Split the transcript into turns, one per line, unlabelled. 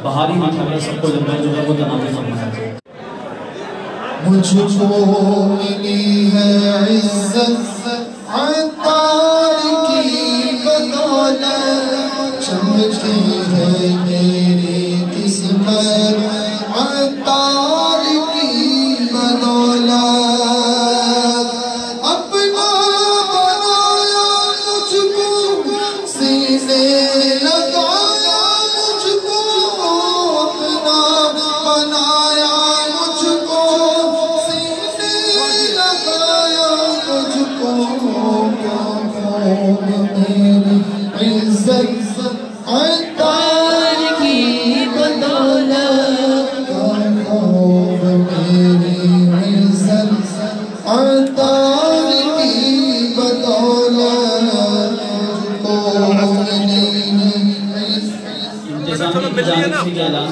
بہاری مٹھائیاں سب کو جو ہے وہ تناول فرمایا.
مجھ کو ملی ہے عزت عطار کی بدولت، چمکی ہے میری قسمت عطار کی بدولت. اپنا بنایا مجھ کو، سینے لگایا مجھ کو، اپنا بنایا مجھ کو، سینے لگایا مجھ کو. میری عزت عطار کی بدولت، میری عزت عطار کی بدولت کو.
انتظامی جانب سے اعلان